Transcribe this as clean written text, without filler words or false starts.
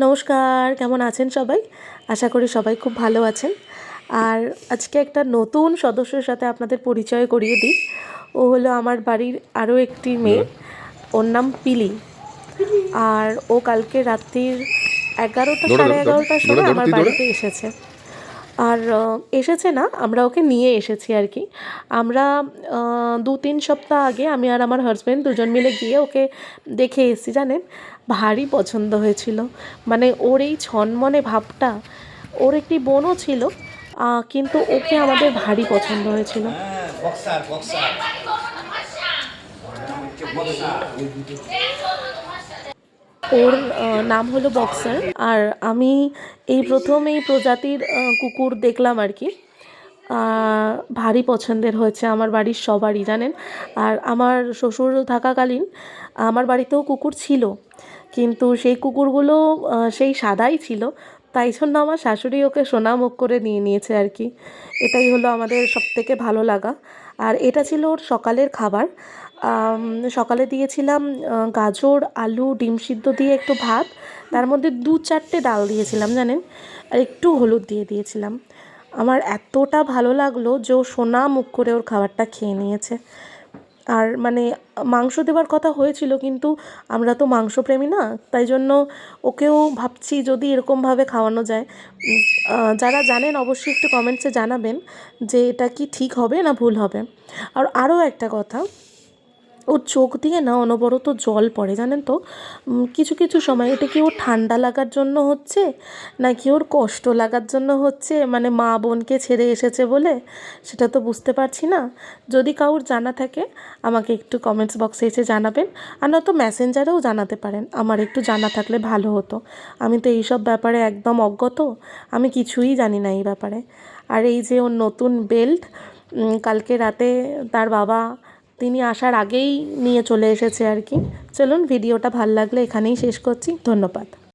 নমস্কার, কেমন আছেন সবাই? আশা করি সবাই খুব ভালো আছেন। আর আজকে একটা নতুন সদস্যের সাথে আপনাদের পরিচয় করিয়ে দিই। ও হলো আমার বাড়ির আরও একটি মেয়ে। ওর নাম পিলি। আর ও কালকে রাত্রির 11টা সাড়ে 11টার সময় আমার বাড়িতে এসেছে। আর এসেছে না, আমরা ওকে নিয়ে এসেছি আর কি। আমরা 2-3 সপ্তাহ আগে আমি আর আমার হাজব্যান্ড দুজন মিলে গিয়ে ওকে দেখে এসেছি। জানেন, ভারী পছন্দ হয়েছিল। মানে ওর এই ছনমনে ভাবটা, ওর একটি বোনও ছিল, কিন্তু ওকে আমাদের ভারী পছন্দ হয়েছিল। ওর নাম হলো বক্সার। আর আমি এই প্রথম এই প্রজাতির কুকুর দেখলাম আর কি। ভারী পছন্দের হয়েছে আমার বাড়ির সবারই, জানেন। আর আমার শ্বশুর থাকাকালীন আমার বাড়িতেও কুকুর ছিল, কিন্তু সেই কুকুরগুলো সেই সাদাই ছিল। তাই জন্য আমার শাশুড়ি ওকে সোনামুখ করে নিয়ে নিয়েছে আর কি। এটাই হলো আমাদের সবথেকে ভালো লাগা। আর এটা ছিল ওর সকালের খাবার। সকালে দিয়েছিলাম গাজর, আলু, ডিম সিদ্ধ দিয়ে একটু ভাত, তার মধ্যে 2-4টে ডাল দিয়েছিলাম জানেন, আর একটু হলুদ দিয়ে দিয়েছিলাম। আমার এতটা ভালো লাগলো যে ও সোনামুখ করে ওর খাবারটা খেয়ে নিয়েছে। আর মানে মাংস দেওয়ার কথা হয়েছিল, কিন্তু আমরা তো মাংসপ্রেমী না, তাই জন্য ওকেও ভাবছি যদি এরকমভাবে খাওয়ানো যায়। যারা জানেন অবশ্যই একটু কমেন্টসে জানাবেন যে এটা কি ঠিক হবে না ভুল হবে। আর আরও একটা কথা, ওর চোখ দিয়ে না অনবরত জল পড়ে, জানেন তো। কিছু কিছু সময় এটা কি ওর ঠান্ডা লাগার জন্য হচ্ছে, নাকি ওর কষ্ট লাগার জন্য হচ্ছে, মানে মা বোনকে ছেড়ে এসেছে বলে, সেটা তো বুঝতে পারছি না। যদি কারোর জানা থাকে আমাকে একটু কমেন্টস বক্সে এসে জানাবেন, আর নয়তো মেসেঞ্জারেও জানাতে পারেন। আমার একটু জানা থাকলে ভালো হতো। আমি তো এইসব ব্যাপারে একদম অজ্ঞত, আমি কিছুই জানি না এই ব্যাপারে। আর এই যে ওর নতুন বেল্ট, কালকে রাতে তার বাবা, তিনি আসার আগেই নিয়ে চলে এসেছে আর কি। চলুন, ভিডিওটা ভালো লাগলে এখানেই শেষ করছি। ধন্যবাদ।